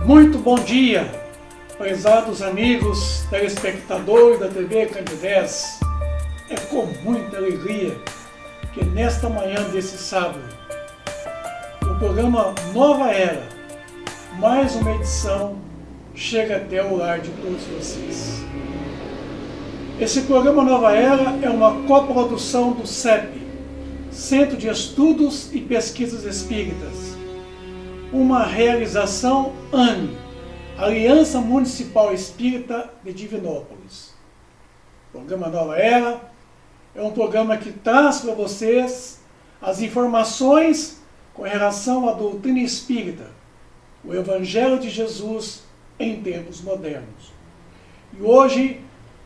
Muito bom dia, prezados amigos telespectadores da TV Candidez. É com muita alegria que nesta manhã desse sábado, o programa Nova Era, mais uma edição, chega até o lar de todos vocês. Esse programa Nova Era é uma coprodução do CEP, Centro de Estudos e Pesquisas Espíritas, uma realização ANE, Aliança Municipal Espírita de Divinópolis. O programa Nova Era é um programa que traz para vocês as informações com relação à doutrina espírita, o Evangelho de Jesus em tempos modernos. E hoje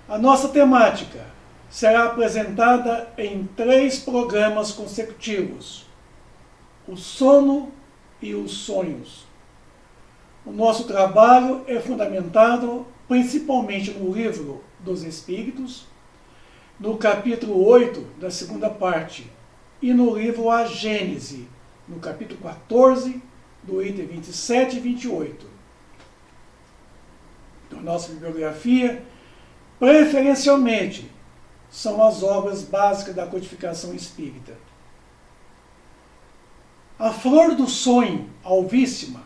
a nossa temática será apresentada em 3 programas consecutivos: o sono e os sonhos. O nosso trabalho é fundamentado principalmente no Livro dos Espíritos, no capítulo 8 da segunda parte, e no livro A Gênese, no capítulo 14, do item 27 e 28. Então, nossa bibliografia, preferencialmente, são as obras básicas da codificação espírita. A flor do sonho, alvíssima,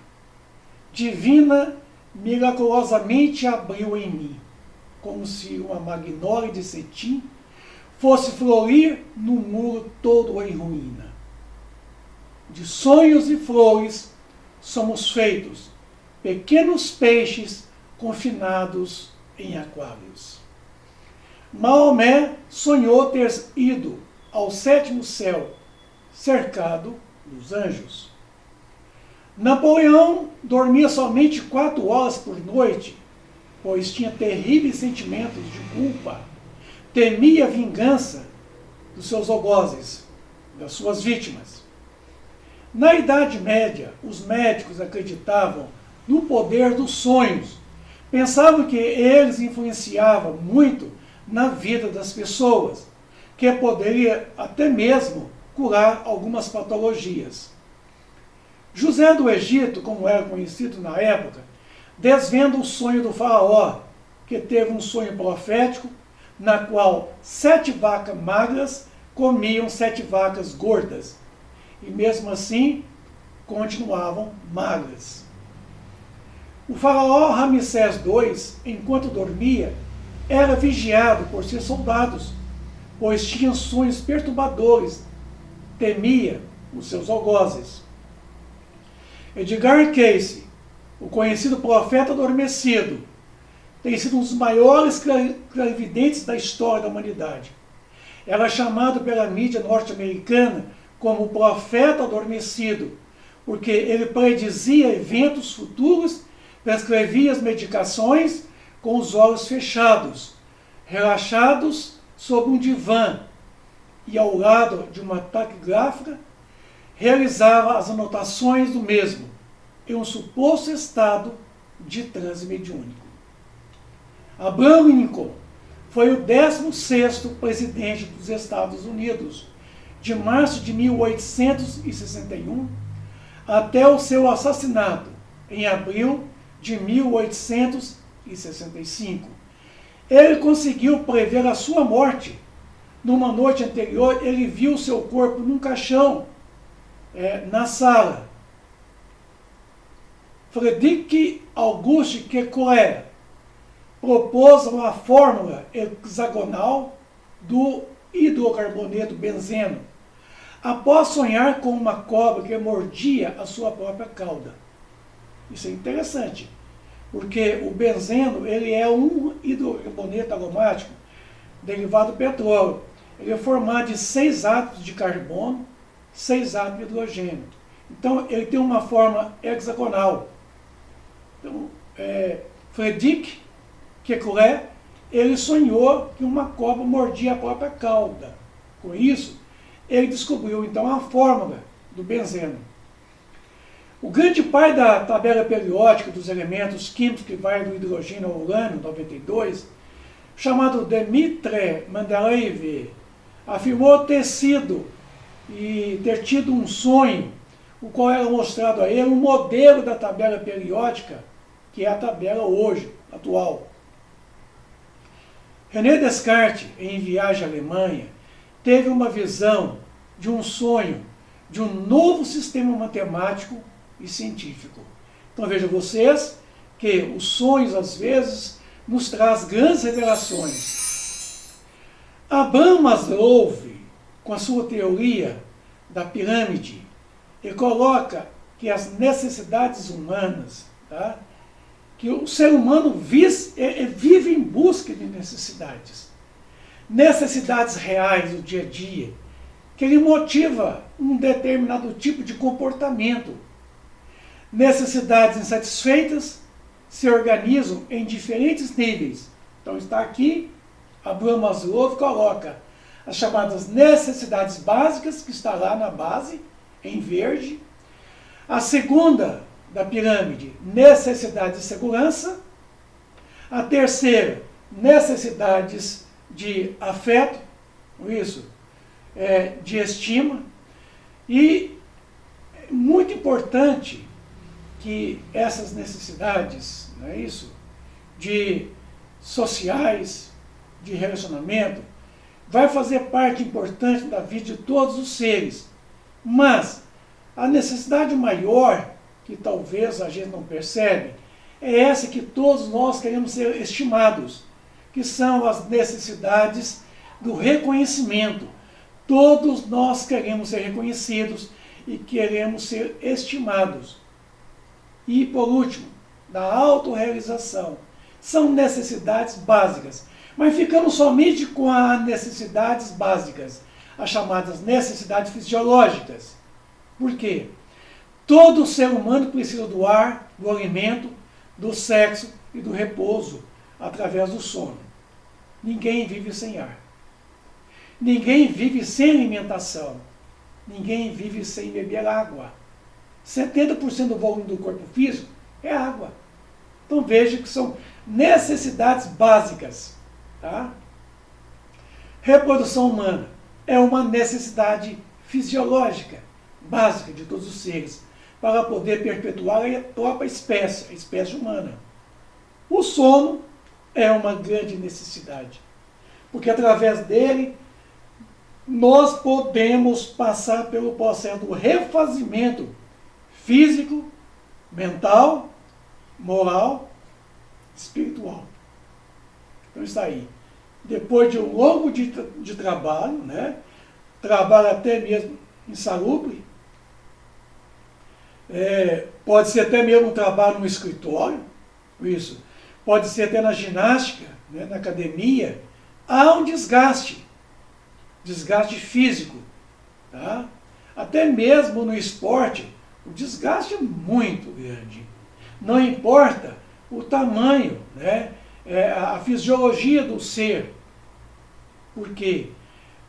divina, miraculosamente abriu em mim, como se uma magnólia de cetim fosse florir no muro todo em ruína. De sonhos e flores somos feitos, pequenos peixes confinados em aquários. Maomé sonhou ter ido ao 7º céu, cercado dos anjos. Napoleão dormia somente 4 horas por noite, pois tinha terríveis sentimentos de culpa, temia a vingança dos seus algozes, das suas vítimas. Na Idade Média, os médicos acreditavam no poder dos sonhos, pensavam que eles influenciavam muito na vida das pessoas, que poderia até mesmo curar algumas patologias. José do Egito, como era conhecido na época, desvenda o sonho do faraó, que teve um sonho profético, na qual 7 vacas magras comiam 7 vacas gordas, e mesmo assim continuavam magras. O faraó Ramsés II, enquanto dormia, era vigiado por seus soldados, pois tinha sonhos perturbadores, temia os seus algozes. Edgar Cayce, o conhecido profeta adormecido, tem sido um dos maiores clarividentes da história da humanidade. Era chamado pela mídia norte-americana como o profeta adormecido, porque ele predizia eventos futuros, prescrevia as medicações com os olhos fechados, relaxados sobre um divã, e ao lado de uma taquigráfica, realizava as anotações do mesmo, em um suposto estado de transe mediúnico. Abraham Lincoln foi o 16º presidente dos Estados Unidos, de março de 1861 até o seu assassinato, em abril de 1865. Ele conseguiu prever a sua morte. Numa noite anterior, ele viu seu corpo num caixão na sala. Frederic Auguste Kekulé propôs uma fórmula hexagonal do hidrocarboneto benzeno, após sonhar com uma cobra que mordia a sua própria cauda. Isso é interessante, porque o benzeno ele é um hidrocarboneto aromático derivado do petróleo. Ele é formado de 6 átomos de carbono, 6 átomos de hidrogênio. Então, ele tem uma forma hexagonal. Então, Frederic Kekulé, ele sonhou que uma cobra mordia a própria cauda. Com isso, ele descobriu, então, a fórmula do benzeno. O grande pai da tabela periódica dos elementos químicos, que vai do hidrogênio ao urânio, 92, chamado Dmitri Mendeleev, afirmou ter tido um sonho, o qual era mostrado a ele um modelo da tabela periódica que é a tabela hoje, atual. René Descartes, em Viagem à Alemanha, teve uma visão de um sonho, de um novo sistema matemático e científico. Então vejam vocês que os sonhos, às vezes, nos traz grandes revelações. Abraham Maslow, com a sua teoria da pirâmide, ele coloca que as necessidades humanas, tá? Que o ser humano vive em busca de necessidades. Necessidades reais do dia a dia, que ele motiva um determinado tipo de comportamento. Necessidades insatisfeitas se organizam em diferentes níveis. Então está aqui, Abraham Maslow coloca as chamadas necessidades básicas, que está lá na base, em verde. A segunda da pirâmide, necessidades de segurança. A terceira, necessidades de afeto, isso, de estima. E é muito importante que essas necessidades, não é isso, de sociais, de relacionamento, vai fazer parte importante da vida de todos os seres. Mas a necessidade maior, que talvez a gente não percebe, é essa que todos nós queremos ser estimados, que são as necessidades do reconhecimento. Todos nós queremos ser reconhecidos e queremos ser estimados. E, por último, da autorrealização. São necessidades básicas. Mas ficamos somente com as necessidades básicas, as chamadas necessidades fisiológicas. Por quê? Todo ser humano precisa do ar, do alimento, do sexo e do repouso, através do sono. Ninguém vive sem ar. Ninguém vive sem alimentação. Ninguém vive sem beber água. 70% do volume do corpo físico é água. Então veja que são necessidades básicas. Tá? Reprodução humana é uma necessidade fisiológica, básica de todos os seres, para poder perpetuar a própria espécie, a espécie humana. O sono é uma grande necessidade, porque através dele nós podemos passar pelo processo do refazimento físico, mental, moral, espiritual. Então está aí. Depois de um longo dia de trabalho, né? Trabalho até mesmo insalubre, pode ser até mesmo um trabalho no escritório, isso. Pode ser até na ginástica, né? Na academia, há um desgaste físico, tá? Até mesmo no esporte, o desgaste é muito grande. Não importa o tamanho, né? A fisiologia do ser, porque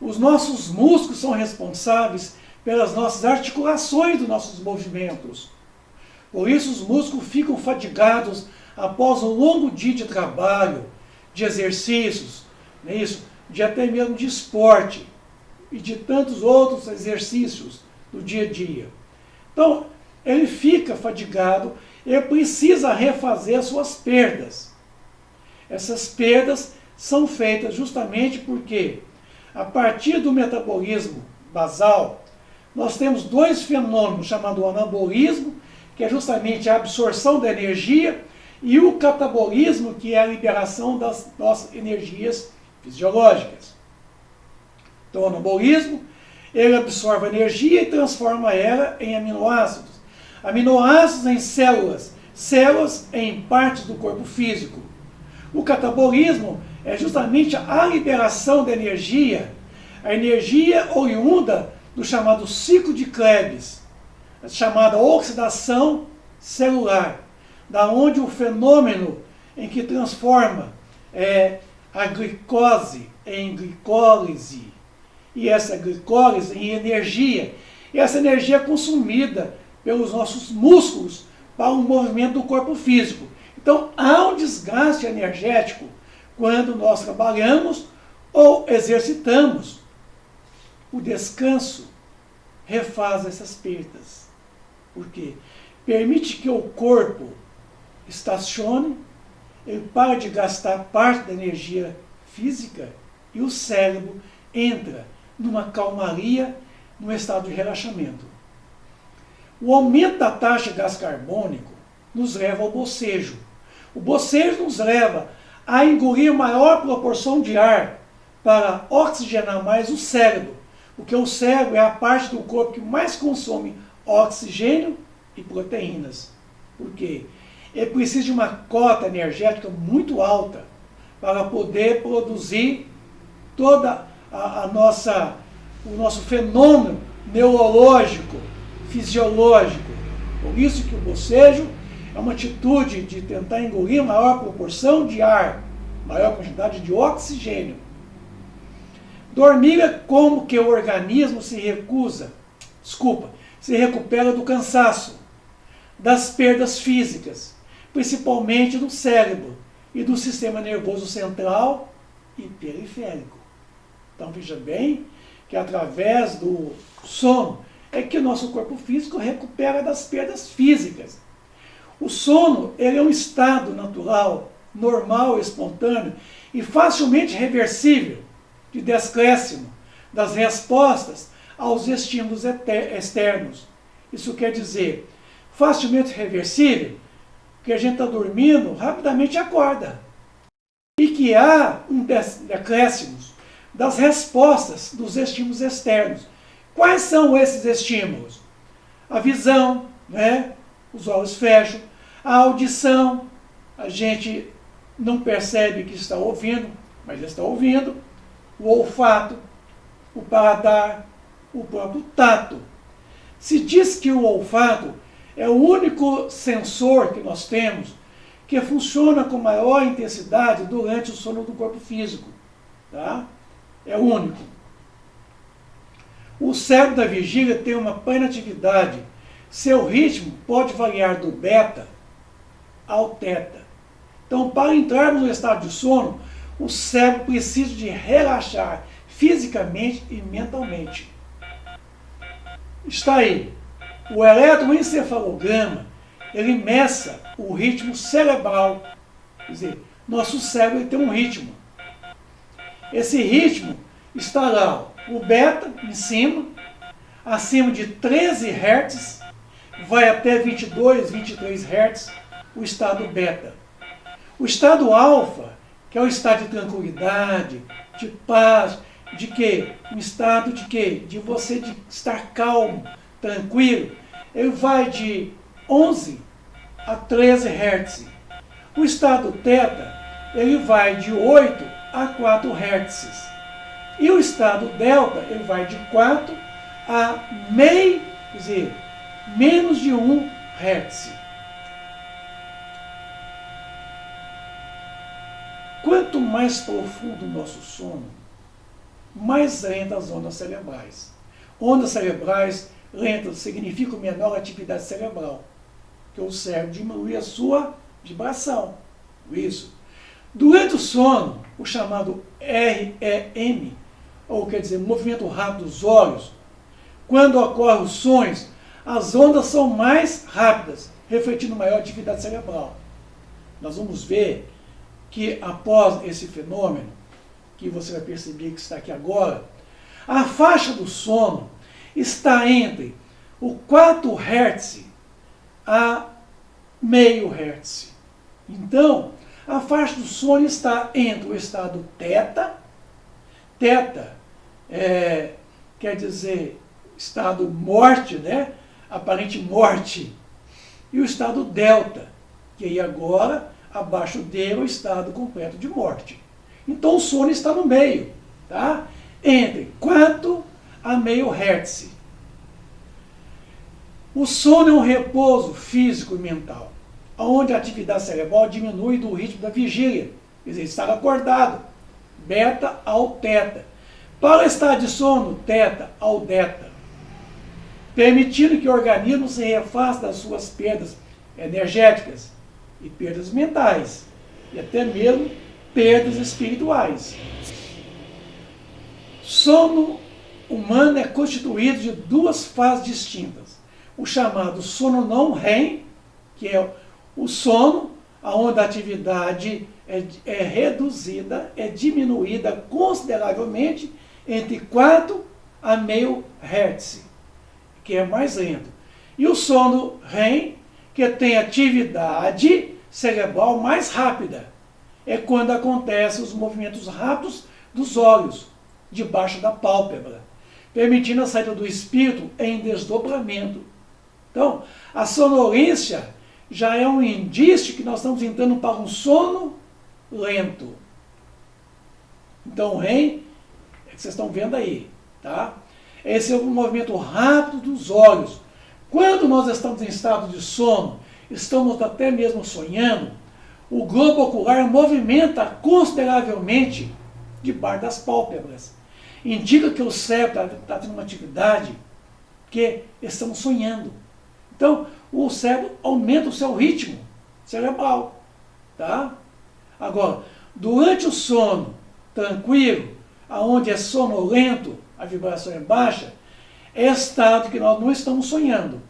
os nossos músculos são responsáveis pelas nossas articulações dos nossos movimentos. Por isso os músculos ficam fadigados após um longo dia de trabalho, de exercícios, não é isso? De até mesmo de esporte e de tantos outros exercícios do dia a dia. Então, ele fica fadigado, ele precisa refazer suas perdas. Essas perdas são feitas justamente porque, a partir do metabolismo basal, nós temos dois fenômenos chamados anabolismo, que é justamente a absorção da energia, e o catabolismo, que é a liberação das nossas energias fisiológicas. Então, o anabolismo, ele absorve a energia e transforma ela em aminoácidos. Aminoácidos em células, células em partes do corpo físico. O catabolismo é justamente a liberação da energia, a energia oriunda do chamado ciclo de Krebs, a chamada oxidação celular, da onde o fenômeno em que transforma a glicose em glicólise, e essa glicólise em energia, e essa energia é consumida pelos nossos músculos para o movimento do corpo físico. Então, há um desgaste energético quando nós trabalhamos ou exercitamos. O descanso refaz essas perdas. Por quê? Permite que o corpo estaciona, ele para de gastar parte da energia física e o cérebro entra numa calmaria, num estado de relaxamento. O aumento da taxa de gás carbônico nos leva ao bocejo. O bocejo nos leva a engolir maior proporção de ar para oxigenar mais o cérebro, porque o cérebro é a parte do corpo que mais consome oxigênio e proteínas. Por quê? Ele precisa de uma cota energética muito alta para poder produzir toda o nosso fenômeno neurológico, fisiológico. Por isso que o bocejo é uma atitude de tentar engolir maior proporção de ar, maior quantidade de oxigênio. Dormir é como que o organismo se recupera do cansaço, das perdas físicas, principalmente do cérebro e do sistema nervoso central e periférico. Então veja bem que através do sono é que o nosso corpo físico recupera das perdas físicas. O sono ele é um estado natural, normal, espontâneo e facilmente reversível de descréscimo das respostas aos estímulos externos. Isso quer dizer, facilmente reversível, que a gente está dormindo, rapidamente acorda. E que há um decréscimo das respostas dos estímulos externos. Quais são esses estímulos? A visão, né? Os olhos fecham. A audição, a gente não percebe que está ouvindo, mas está ouvindo. O olfato, o paladar, o próprio tato. Se diz que o olfato é o único sensor que nós temos que funciona com maior intensidade durante o sono do corpo físico. Tá? É o único. O cérebro da vigília tem uma plena atividade. Seu ritmo pode variar do beta ao teta. Então, para entrarmos no estado de sono, o cérebro precisa de relaxar fisicamente e mentalmente. Está aí. O eletroencefalograma, ele meça o ritmo cerebral. Quer dizer, nosso cérebro tem um ritmo. Esse ritmo está lá, o beta em cima, acima de 13 Hz, vai até 22, 23 Hz, o estado beta. O estado alfa, que é o estado de tranquilidade, de paz, de quê? Um estado de quê? De você de estar calmo, tranquilo. Ele vai de 11 a 13 Hz. O estado teta, ele vai de 8 a 4 Hz. E o estado delta, ele vai de 4 a meio, quer dizer, menos de 1 Hz. Quanto mais profundo o nosso sono, mais lentas as ondas cerebrais. Ondas cerebrais lentas significam menor atividade cerebral, que o cérebro diminui a sua vibração. Isso. Durante o sono, o chamado REM, ou quer dizer, movimento rápido dos olhos, quando ocorrem os sonhos, as ondas são mais rápidas, refletindo maior atividade cerebral. Nós vamos ver que após esse fenômeno, que você vai perceber que está aqui agora, a faixa do sono está entre o 4 Hz a meio Hz. Então, a faixa do sono está entre o estado teta, quer dizer estado morte, né? Aparente morte, e o estado delta, que aí agora, abaixo dele, é o estado completo de morte. Então o sono está no meio, tá? Entre 4 a meio Hz. O sono é um repouso físico e mental, onde a atividade cerebral diminui do ritmo da vigília, quer dizer, estar acordado, beta ao teta, para o estado de sono, teta ao delta, permitindo que o organismo se refaça das suas perdas energéticas e perdas mentais, e até mesmo perdas espirituais. Sono humano é constituído de duas fases distintas. O chamado sono não REM, que é o sono onde a atividade é reduzida, é diminuída consideravelmente entre 4 a meio Hz, que é mais lento. E o sono REM, que tem atividade cerebral mais rápida, é quando acontecem os movimentos rápidos dos olhos, debaixo da pálpebra, permitindo a saída do espírito em desdobramento. Então, a sonolência já é um indício que nós estamos entrando para um sono lento. Então, o REM, é que vocês estão vendo aí, tá? Esse é o movimento rápido dos olhos. Quando nós estamos em estado de sono, estamos até mesmo sonhando, o globo ocular movimenta consideravelmente debaixo das pálpebras. Indica que o cérebro está tendo uma atividade que estamos sonhando. Então, o cérebro aumenta o seu ritmo cerebral. Tá? Agora, durante o sono tranquilo, aonde é sonolento, a vibração é baixa, é estado que nós não estamos sonhando.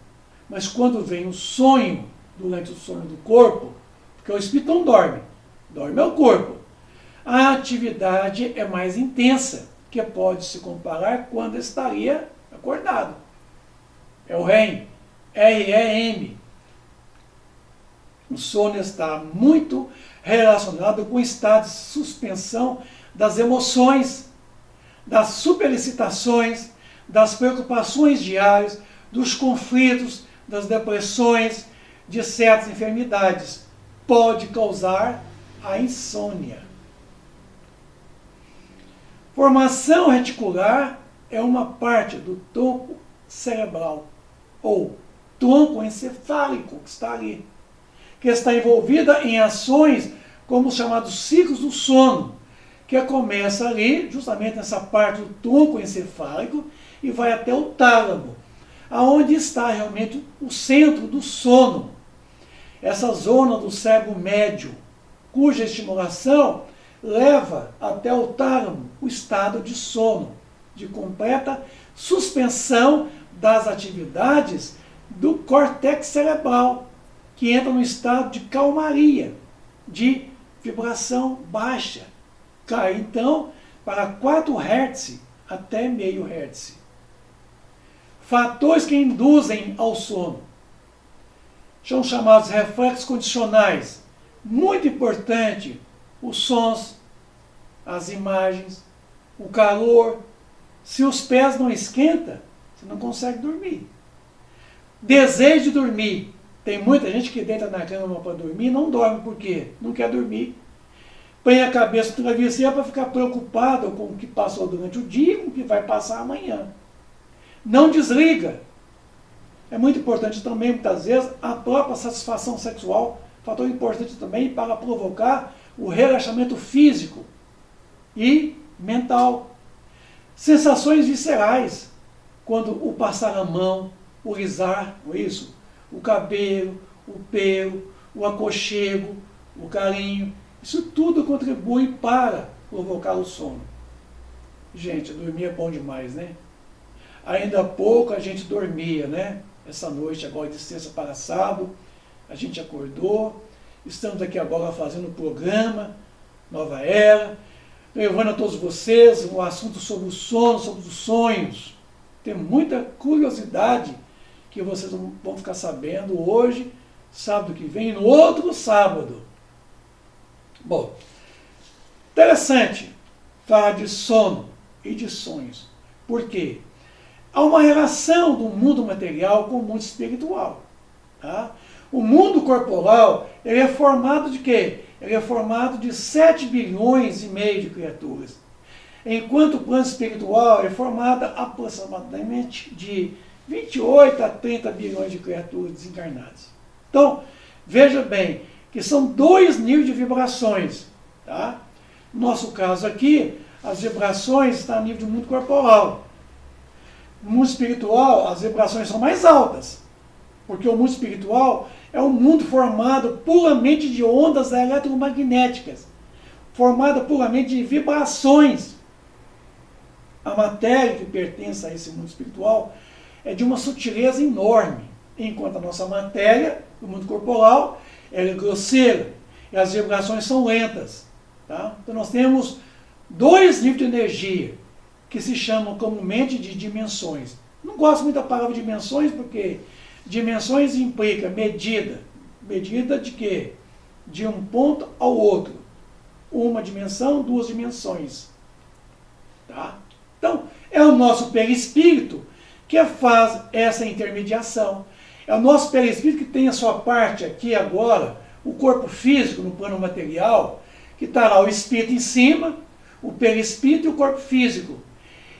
Mas quando vem o sonho, durante o sono do corpo, porque o espírito não dorme, dorme é o corpo, a atividade é mais intensa, que pode se comparar quando estaria acordado. É o REM, REM. O sono está muito relacionado com o estado de suspensão das emoções, das superexcitações, das preocupações diárias, dos conflitos, das depressões, de certas enfermidades. Pode causar a insônia. Formação reticular é uma parte do tronco cerebral, ou tronco encefálico, que está ali, que está envolvida em ações como os chamados ciclos do sono, que começa ali, justamente nessa parte do tronco encefálico, e vai até o tálamo, aonde está realmente o centro do sono. Essa zona do cérebro médio, cuja estimulação leva até o tálamo o estado de sono, de completa suspensão das atividades do córtex cerebral, que entra no estado de calmaria, de vibração baixa. Cai então para 4 Hz até meio Hz. Fatores que induzem ao sono são chamados reflexos condicionais. Muito importante, os sons, as imagens, o calor. Se os pés não esquentam, você não consegue dormir. Desejo de dormir. Tem muita gente que deita na cama para dormir e não dorme. Por quê? Não quer dormir. Põe a cabeça no travesseiro para ficar preocupado com o que passou durante o dia e com o que vai passar amanhã. Não desliga. É muito importante também, muitas vezes, a própria satisfação sexual, fator importante também para provocar o relaxamento físico e mental. Sensações viscerais, quando o passar a mão, o risar, não é isso? O cabelo, o pelo, o aconchego, o carinho, isso tudo contribui para provocar o sono. Gente, dormir é bom demais, né? Ainda há pouco a gente dormia, né? Essa noite agora de sexta para sábado, a gente acordou, estamos aqui agora fazendo o programa Nova Era, levando a todos vocês um assunto sobre o sono, sobre os sonhos. Tem muita curiosidade que vocês vão ficar sabendo hoje, sábado que vem, no outro sábado. Bom, interessante falar de sono e de sonhos. Por quê? Há uma relação do mundo material com o mundo espiritual. Tá? O mundo corporal, ele é formado de quê? Ele é formado de 7 bilhões e meio de criaturas. Enquanto o plano espiritual é formado aproximadamente de 28 a 30 bilhões de criaturas desencarnadas. Então, veja bem, que são 2 níveis de vibrações. Tá? No nosso caso aqui, as vibrações estão a nível do mundo corporal. No mundo espiritual, as vibrações são mais altas, porque o mundo espiritual é um mundo formado puramente de ondas eletromagnéticas, formado puramente de vibrações. A matéria que pertence a esse mundo espiritual é de uma sutileza enorme, enquanto a nossa matéria, do mundo corporal, ela é grosseira. e as vibrações são lentas. Tá? Então nós temos dois níveis de energia, que se chamam comumente de dimensões. Não gosto muito da palavra dimensões, porque dimensões implica medida. Medida de quê? De um ponto ao outro. Uma dimensão, duas dimensões. Tá? Então, é o nosso perispírito que faz essa intermediação. É o nosso perispírito que tem a sua parte aqui agora, o corpo físico no plano material, que está lá o espírito em cima, o perispírito e o corpo físico.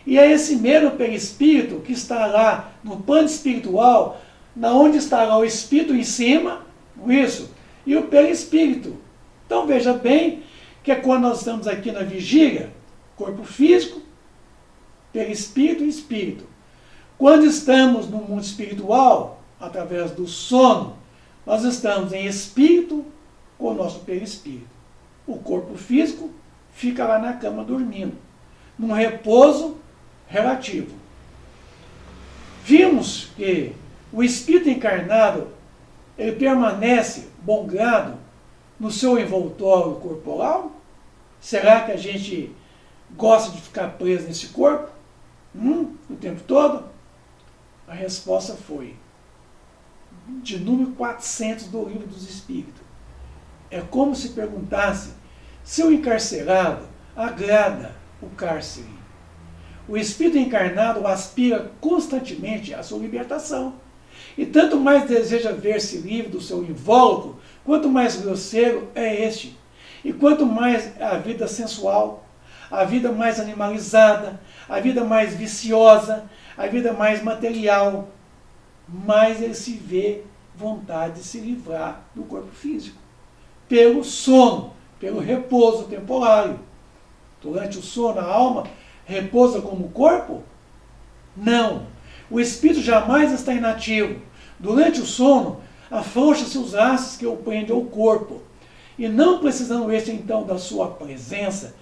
E é esse mesmo perispírito que está lá no plano espiritual, na onde está lá o espírito em cima, isso, e o perispírito. Então veja bem que é quando nós estamos aqui na vigília, corpo físico, perispírito e espírito. Quando estamos no mundo espiritual, através do sono, nós estamos em espírito com o nosso perispírito. O corpo físico fica lá na cama dormindo, num repouso relativo. Vimos que o espírito encarnado, ele permanece bongado no seu envoltório corporal? Será que a gente gosta de ficar preso nesse corpo o tempo todo? A resposta foi de número 400 do Livro dos Espíritos. É como se perguntasse se o encarcerado agrada o cárcere. O espírito encarnado aspira constantemente à sua libertação. E tanto mais deseja ver-se livre do seu invólucro, quanto mais grosseiro é este. E quanto mais a vida sensual, a vida mais animalizada, a vida mais viciosa, a vida mais material, mais ele se vê vontade de se livrar do corpo físico. Pelo sono, pelo repouso temporário. Durante o sono, a alma repousa como o corpo? Não. O espírito jamais está inativo. Durante o sono, afrouxa-se os laços que o prendem ao corpo. E não precisando este, então, da sua presença,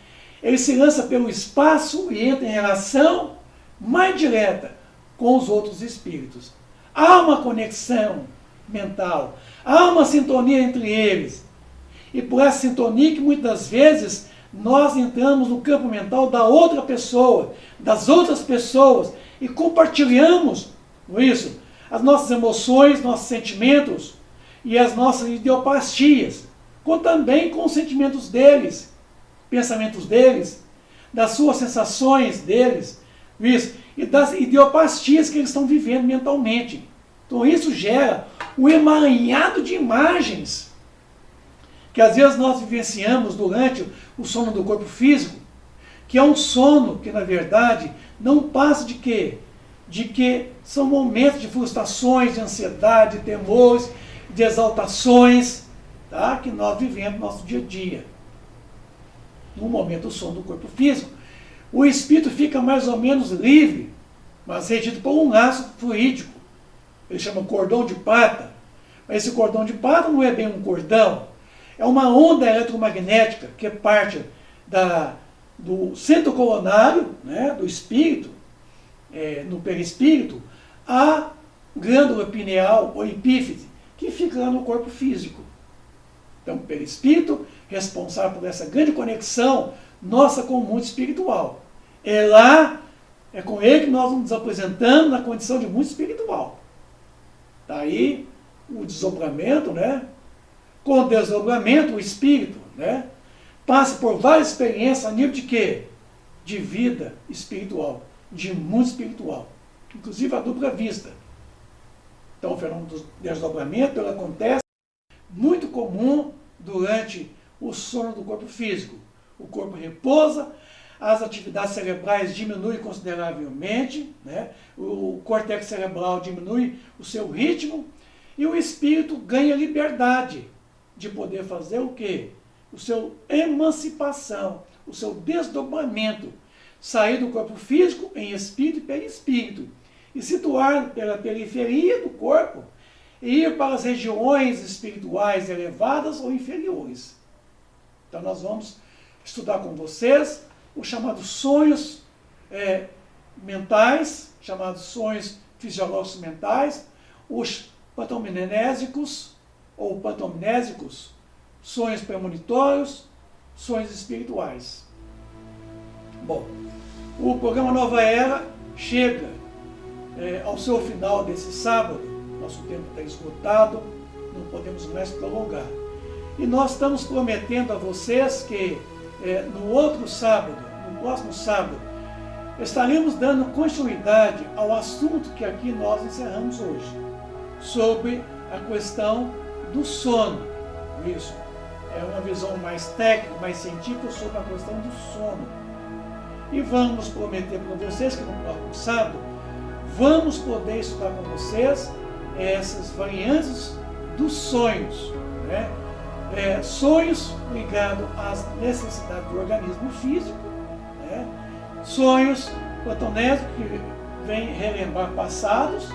ele se lança pelo espaço e entra em relação mais direta com os outros espíritos. Há uma conexão mental, há uma sintonia entre eles. E por essa sintonia que muitas vezes nós entramos no campo mental da outra pessoa, das outras pessoas, e compartilhamos isso, as nossas emoções, nossos sentimentos e as nossas idiopastias, também com os sentimentos deles, pensamentos deles, das suas sensações deles, isso, e das idiopastias que eles estão vivendo mentalmente. Então isso gera um emaranhado de imagens que às vezes nós vivenciamos durante o sono do corpo físico, que é um sono que, na verdade, não passa de quê? De que são momentos de frustrações, de ansiedade, de temores, de exaltações, tá? Que nós vivemos no nosso dia a dia. No momento do sono do corpo físico, o espírito fica mais ou menos livre, mas retido por um laço fluídico. Ele chama cordão de prata. Mas esse cordão de prata não é bem um cordão, é uma onda eletromagnética que parte do centro coronário, né, do espírito, no perispírito, à glândula pineal ou epífise, que fica lá no corpo físico. Então, o perispírito, responsável por essa grande conexão nossa com o mundo espiritual. É com ele que nós nos apresentamos na condição de mundo espiritual. Daí o desdobramento, né? Com o desdobramento, o espírito, né, passa por várias experiências a nível de quê? De vida espiritual, de mundo espiritual. Inclusive a dupla vista. Então o fenômeno do desdobramento ele acontece muito comum durante o sono do corpo físico. O corpo repousa, as atividades cerebrais diminuem consideravelmente, né? O córtex cerebral diminui o seu ritmo e o espírito ganha liberdade de poder fazer o quê? O seu emancipação, o seu desdobramento, sair do corpo físico em espírito e perispírito, e situar pela periferia do corpo e ir para as regiões espirituais elevadas ou inferiores. Então nós vamos estudar com vocês os chamados sonhos mentais, chamados sonhos fisiológicos mentais, os pantomnésicos ou pantomnésicos, sonhos premonitórios, sonhos espirituais. Bom, o programa Nova Era chega ao seu final desse sábado. Nosso tempo está esgotado, não podemos mais prolongar. E nós estamos prometendo a vocês que no outro sábado, no próximo sábado, estaremos dando continuidade ao assunto que aqui nós encerramos hoje, sobre a questão do sono. Isso é uma visão mais técnica, mais científica sobre a questão do sono. E vamos prometer para vocês que no próximo sábado vamos poder estudar com vocês essas variantes dos sonhos, né? Sonhos ligados às necessidades do organismo físico, né? Sonhos cotonésicos que vêm relembrar passados,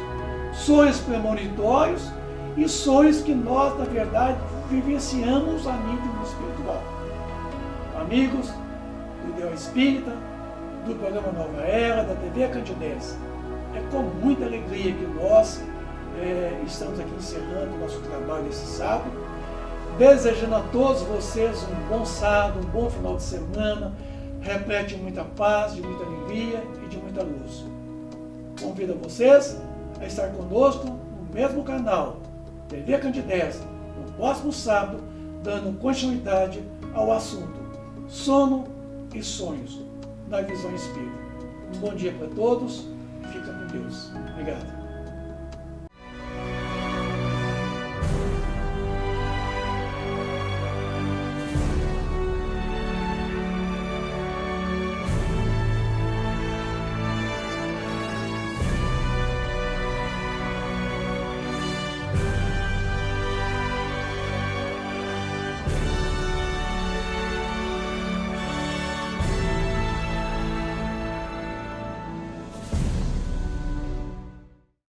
sonhos premonitórios e sonhos que nós, na verdade, vivenciamos a nível espiritual. Amigos do Ideal Espírita, do programa Nova Era, da TV Candidez, é com muita alegria que nós estamos aqui encerrando o nosso trabalho esse sábado, desejando a todos vocês um bom sábado, um bom final de semana, repleto de muita paz, de muita alegria e de muita luz. Convido vocês a estar conosco no mesmo canal, TV Candidez, no próximo sábado, dando continuidade ao assunto sono e sonhos, na visão espírita. Um bom dia para todos e fica com Deus. Obrigado.